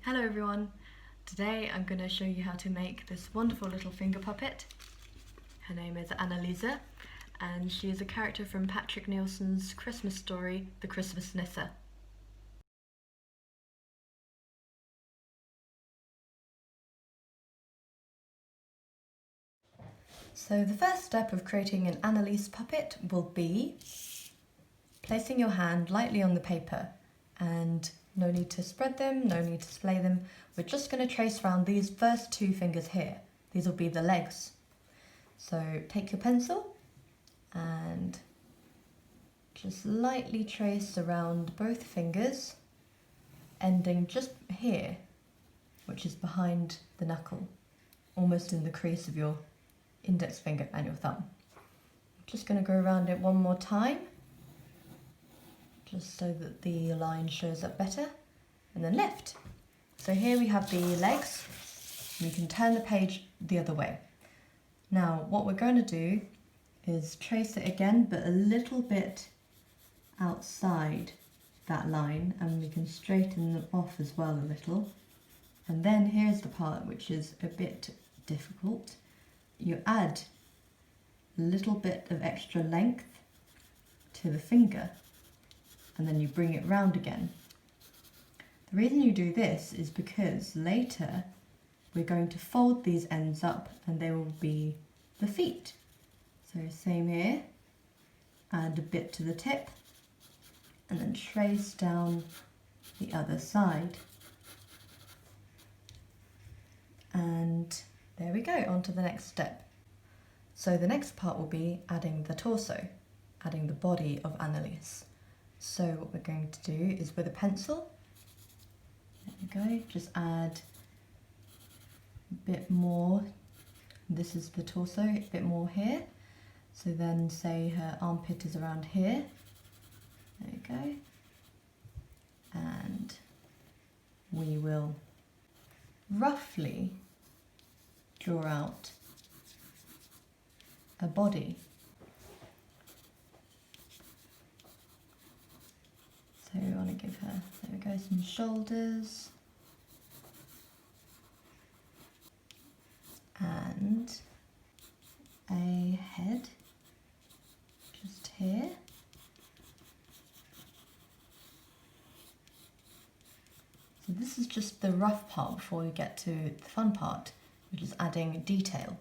Hello everyone! Today I'm going to show you how to make this wonderful little finger puppet. Her name is Anne-Lise and she is a character from Patrick Nielsen's Christmas story, The Christmas Nisse. So the first step of creating an Anne-Lise puppet will be placing your hand lightly on the paper, and no need to spread them, no need to splay them. We're just going to trace around these first two fingers here. These will be the legs. So take your pencil and just lightly trace around both fingers, ending just here, which is behind the knuckle, almost in the crease of your index finger and your thumb. I'm just going to go around it one more time, just so that the line shows up better, and then lift. So here we have the legs. We can turn the page the other way. Now what we're going to do is trace it again, but a little bit outside that line, and we can straighten them off as well a little. And then here's the part which is a bit difficult. You add a little bit of extra length to the finger, and then you bring it round again. The reason you do this is because later we're going to fold these ends up and they will be the feet. So same here, add a bit to the tip and then trace down the other side. And there we go, on to the next step. So the next part will be adding the torso, adding the body of Anne-Lise. So what we're going to do is, with a pencil, there we go, just add a bit more. This is the torso, a bit more here. So then say her armpit is around here. There we go. And we will roughly draw out a body. So we want to give her, there we go, some shoulders and a head just here. So this is just the rough part before we get to the fun part, which is adding detail.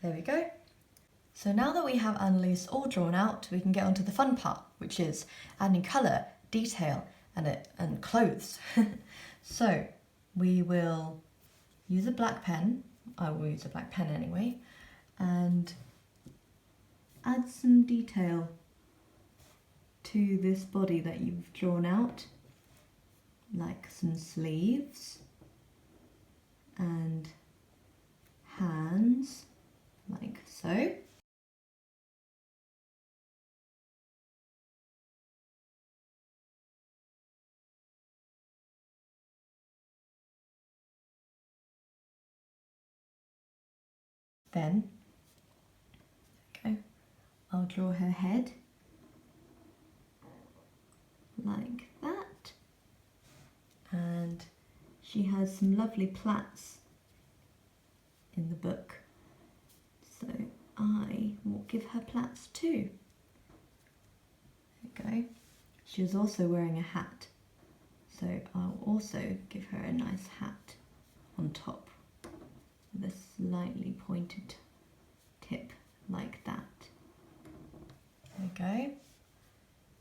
There we go. So now that we have Anne-Lise all drawn out, we can get on to the fun part, which is adding colour, detail and clothes. So we will use a black pen, I will use a black pen anyway, and add some detail to this body that you've drawn out, like some sleeves and hands, like so. Then, okay, I'll draw her head like that, and she has some lovely plaits in the book, so I will give her plaits too. There we go. She is also wearing a hat, so I'll also give her a nice hat on top with a slightly pointed tip like that. There we go.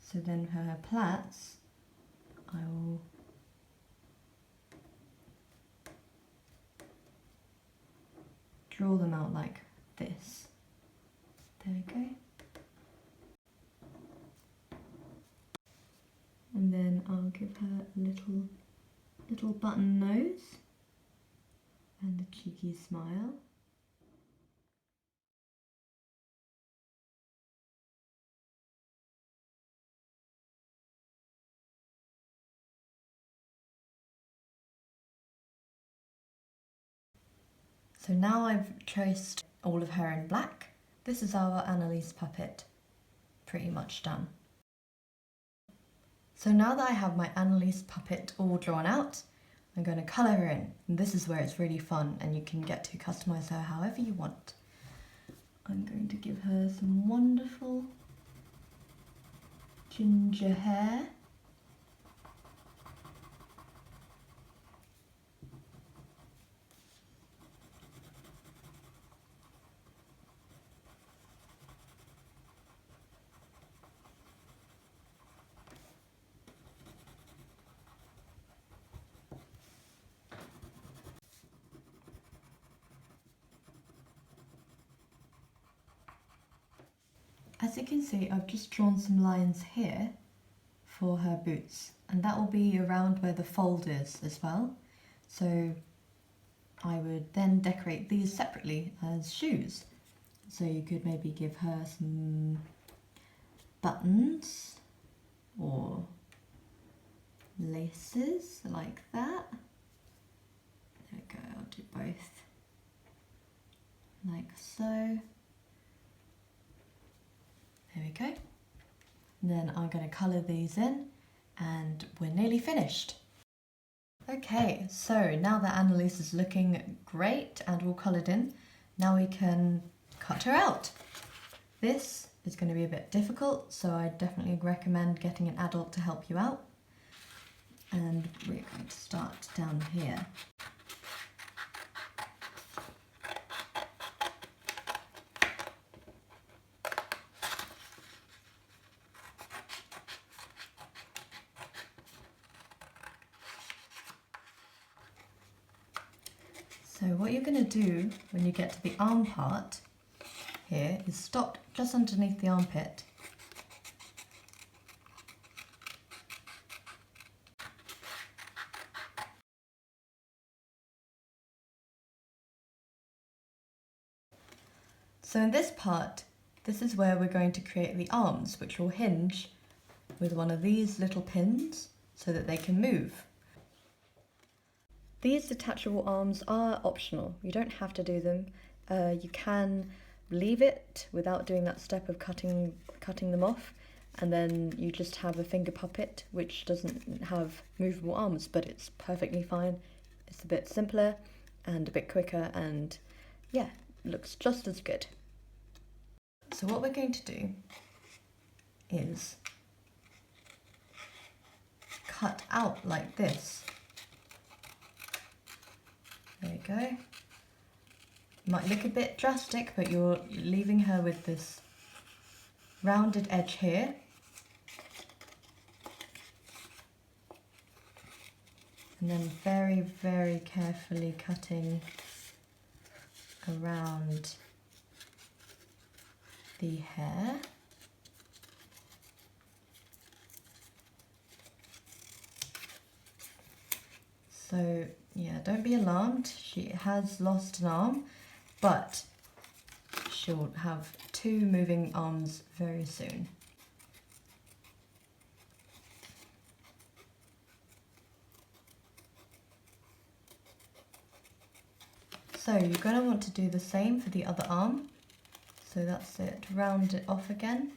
So then for her plaits, I will draw them out like this. There we go. And then I'll give her a little button nose and a cheeky smile. So now I've traced all of her in black. This is our Anne-Lise puppet pretty much done. So now that I have my Anne-Lise puppet all drawn out, I'm going to colour her in, and this is where it's really fun and you can get to customise her however you want. I'm going to give her some wonderful ginger hair. As you can see, I've just drawn some lines here for her boots, and that will be around where the fold is as well. So I would then decorate these separately as shoes. So you could maybe give her some buttons or laces like that. There we go, I'll do both. Like so. There we go. And then I'm going to colour these in and we're nearly finished. Okay, so now that Anne-Lise is looking great and all coloured in, now we can cut her out. This is going to be a bit difficult, so I definitely recommend getting an adult to help you out. And we're going to start down here. So what you're going to do when you get to the arm part here is stop just underneath the armpit. So in this part, this is where we're going to create the arms, which will hinge with one of these little pins so that they can move. These detachable arms are optional. You don't have to do them. You can leave it without doing that step of cutting them off, and then you just have a finger puppet which doesn't have movable arms, but it's perfectly fine. It's a bit simpler and a bit quicker, and yeah, looks just as good. So what we're going to do is cut out like this. There we go. Might look a bit drastic, but you're leaving her with this rounded edge here. And then very, very carefully cutting around the hair. So yeah, don't be alarmed. She has lost an arm, but she'll have 2 moving arms very soon. So you're going to want to do the same for the other arm. So that's it, round it off again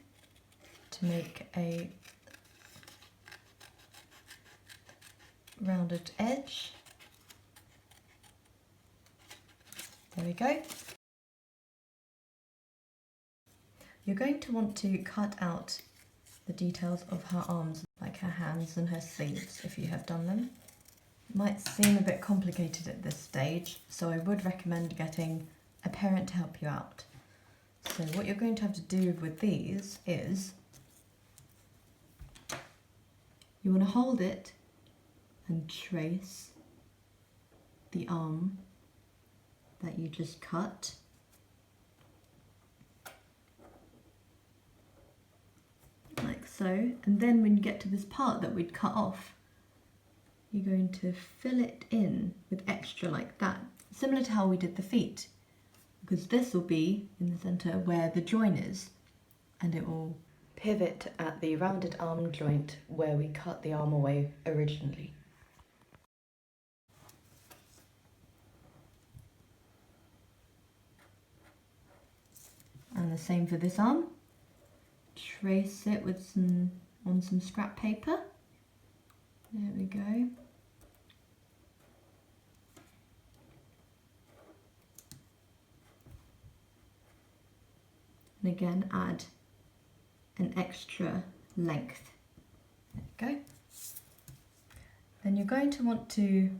to make a rounded edge. There we go. You're going to want to cut out the details of her arms, like her hands and her sleeves, if you have done them. It might seem a bit complicated at this stage, so I would recommend getting a parent to help you out. So what you're going to have to do with these is you want to hold it and trace the arm that you just cut. Like so, and then when you get to this part that we'd cut off, you're going to fill it in with extra like that, similar to how we did the feet, because this will be in the centre where the join is, and it will pivot at the rounded arm joint where we cut the arm away originally. And the same for this arm. Trace it with on some scrap paper. There we go. and again add an extra length. There we go. Then you're going to want to,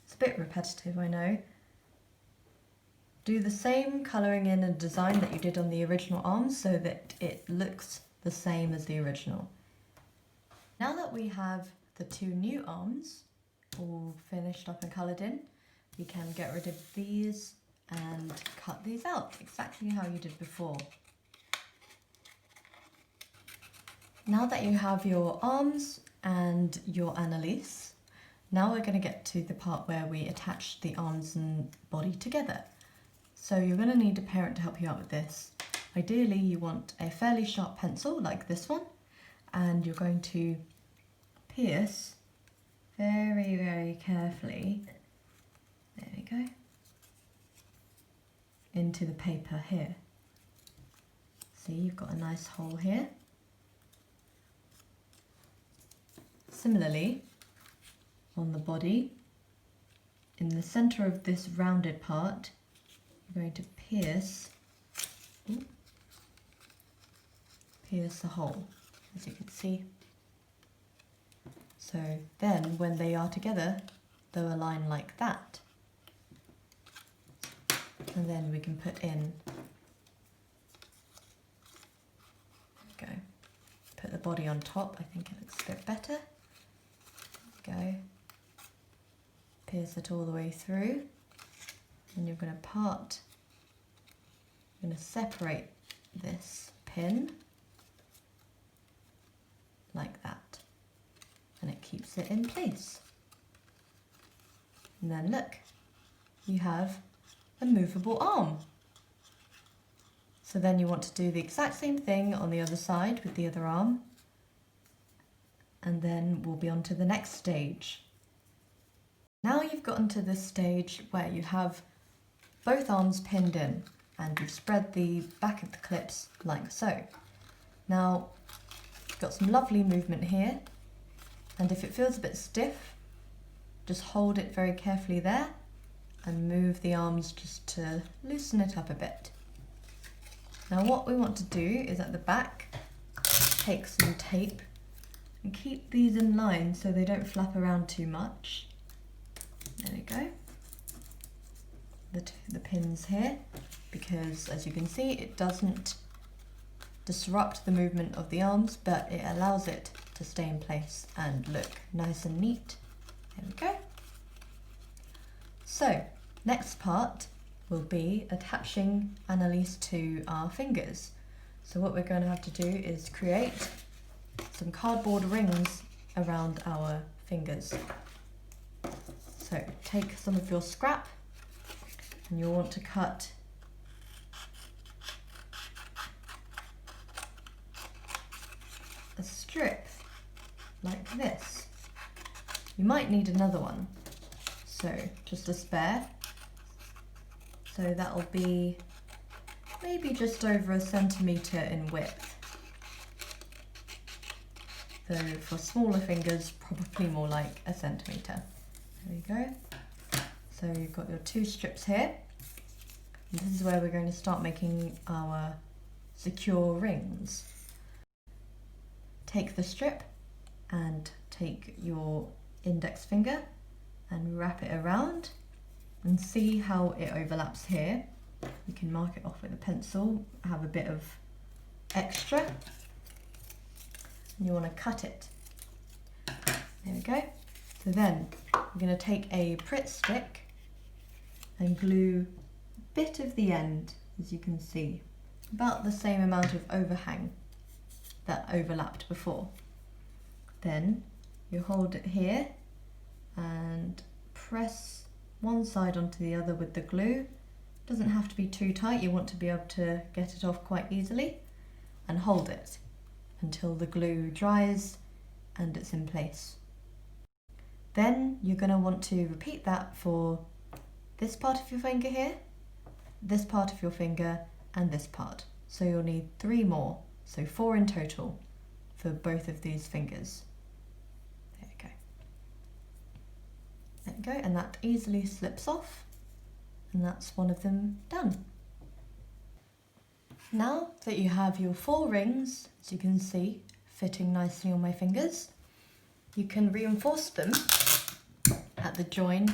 it's a bit repetitive I know, do the same colouring in and design that you did on the original arms so that it looks the same as the original. Now that we have the two new arms all finished up and coloured in, we can get rid of these and cut these out exactly how you did before. Now that you have your arms and your Anne-Lise, now we're going to get to the part where we attach the arms and body together. So you're going to need a parent to help you out with this. Ideally you want a fairly sharp pencil like this one, and you're going to pierce very, very carefully, there we go, into the paper here. See, you've got a nice hole here. Similarly, on the body, in the centre of this rounded part, you're going to pierce the hole, as you can see. So then when they are together, they'll align like that. And then we can put in, go, put the body on top. I think it looks a bit better. Go, pierce it all the way through, and you're going to separate this pin like that, and it keeps it in place. And then look, you have a movable arm. So then you want to do the exact same thing on the other side with the other arm, and then we'll be on to the next stage. Now you've gotten to this stage where you have both arms pinned in and you've spread the back of the clips like so. Now you've got some lovely movement here, and if it feels a bit stiff, just hold it very carefully there and move the arms just to loosen it up a bit. Now what we want to do is at the back, take some tape and keep these in line so they don't flap around too much. There we go. The pins here, because as you can see it doesn't disrupt the movement of the arms, but it allows it to stay in place and look nice and neat. There we go. So next part will be attaching Anne-Lise to our fingers. So what we're going to have to do is create some cardboard rings around our fingers. So take some of your scrap and you'll want to cut a strip like this. You might need another one, so just a spare. So that'll be maybe just over 1 centimetre in width. Though for smaller fingers, probably more like 1 centimetre. There we go. So you've got your 2 strips here. And this is where we're going to start making our secure rings. Take the strip and take your index finger and wrap it around and see how it overlaps here. You can mark it off with a pencil, have a bit of extra, and you want to cut it. There we go. So then we're going to take a Pritt stick and glue a bit of the end, as you can see, about the same amount of overhang that overlapped before. Then you hold it here and press one side onto the other with the glue. Doesn't have to be too tight, you want to be able to get it off quite easily, and hold it until the glue dries and it's in place. Then you're going to want to repeat that for this part of your finger here, this part of your finger, and this part. So you'll need 3 more, so 4 in total for both of these fingers. There we go. There we go, and that easily slips off, and that's one of them done. Now that you have your 4 rings, as you can see, fitting nicely on my fingers, you can reinforce them at the join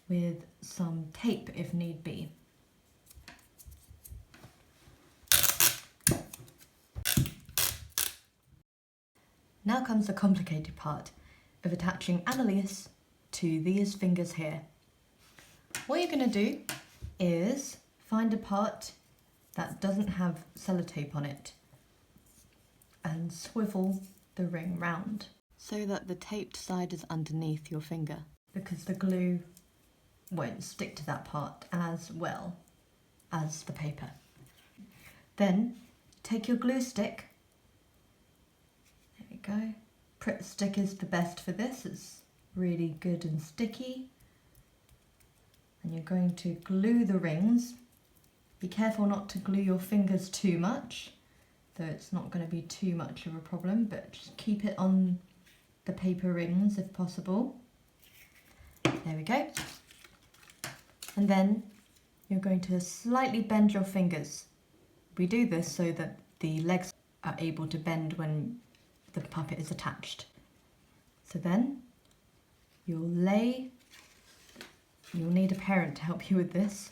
with some tape if need be. Now comes the complicated part of attaching Anne-Lise to these fingers here. What you're going to do is find a part that doesn't have sellotape on it and swivel the ring round so that the taped side is underneath your finger, because the glue won't stick to that part as well as the paper. Then take your glue stick. There we go. Pritt stick is the best for this. It's really good and sticky. And you're going to glue the rings. Be careful not to glue your fingers too much, though it's not going to be too much of a problem, but just keep it on the paper rings if possible. There we go. And then you're going to slightly bend your fingers. We do this so that the legs are able to bend when the puppet is attached. So then you'll need a parent to help you with this.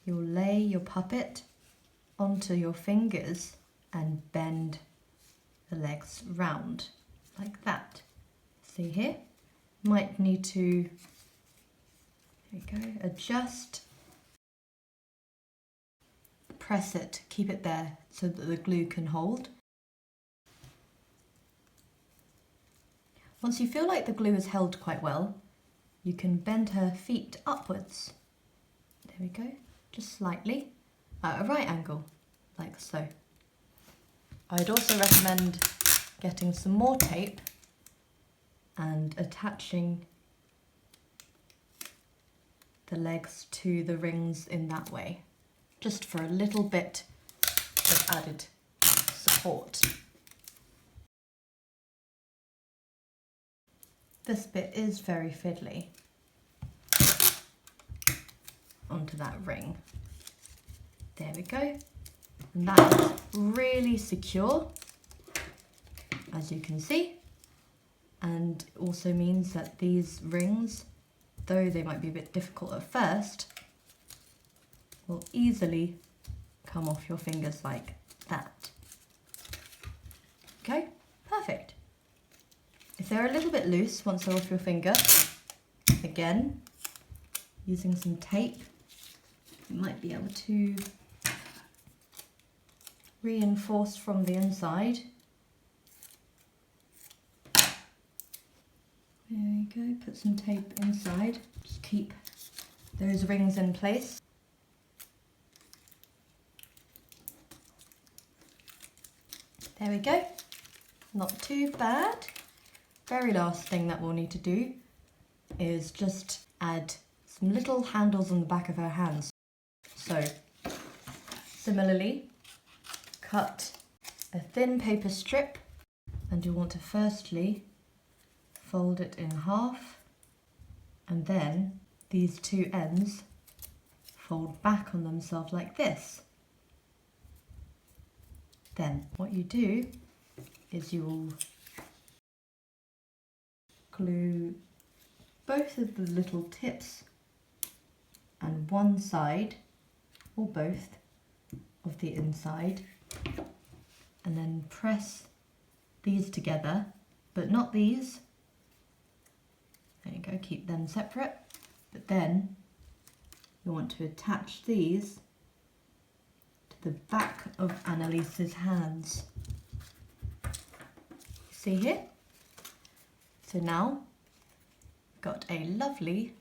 You'll lay your puppet onto your fingers and bend the legs round like that. See here? Might need to, there we go, adjust, press it, keep it there so that the glue can hold. Once you feel like the glue is held quite well, you can bend her feet upwards. There we go, just slightly, at a right angle, like so. I'd also recommend getting some more tape and attaching the legs to the rings in that way, just for a little bit of added support. This bit is very fiddly onto that ring. There we go. And that is really secure, as you can see, and also means that these rings, though they might be a bit difficult at first, will easily come off your fingers like that. Okay, perfect. If they're a little bit loose once they're off your finger, again, using some tape, you might be able to reinforce from the inside. There we go, put some tape inside, just keep those rings in place. There we go, not too bad. Very last thing that we'll need to do is just add some little handles on the back of her hands. So, similarly, cut a thin paper strip, and you'll want to firstly fold it in half, and then these two ends fold back on themselves like this. Then what you do is you'll glue both of the little tips and one side or both of the inside, and then press these together, but not these. There you go, keep them separate. But then you want to attach these to the back of Anne-Lise's hands. See here? So now got a lovely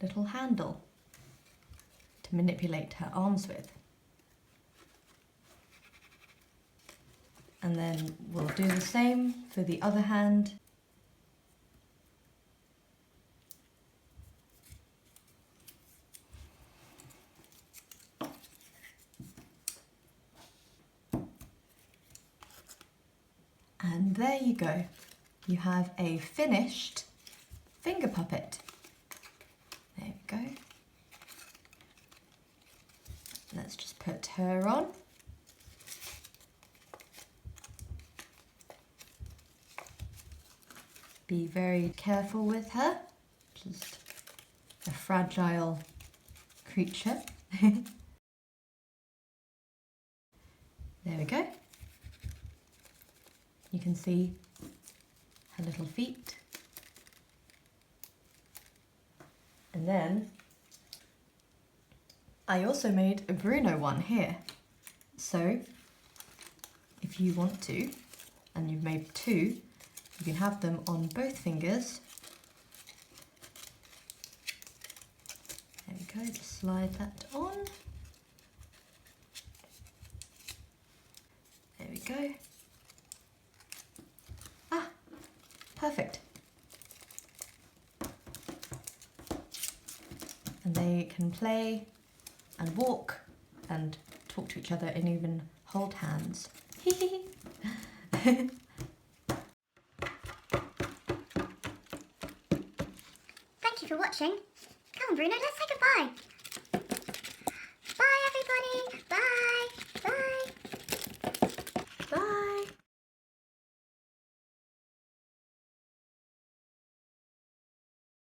little handle to manipulate her arms with. And then we'll do the same for the other hand. And there you go. You have a finished finger puppet. There we go. Let's just put her on. be very careful with her. Just a fragile creature. There we go. You can see her little feet. And then I also made a Bruno one here. So if you want to, and you've made two, you can have them on both fingers. There we go, just slide that on. There we go. Ah, perfect. And they can play and walk and talk to each other and even hold hands. Thank you for watching. Come on, Bruno, let's say goodbye. Bye, everybody. Bye.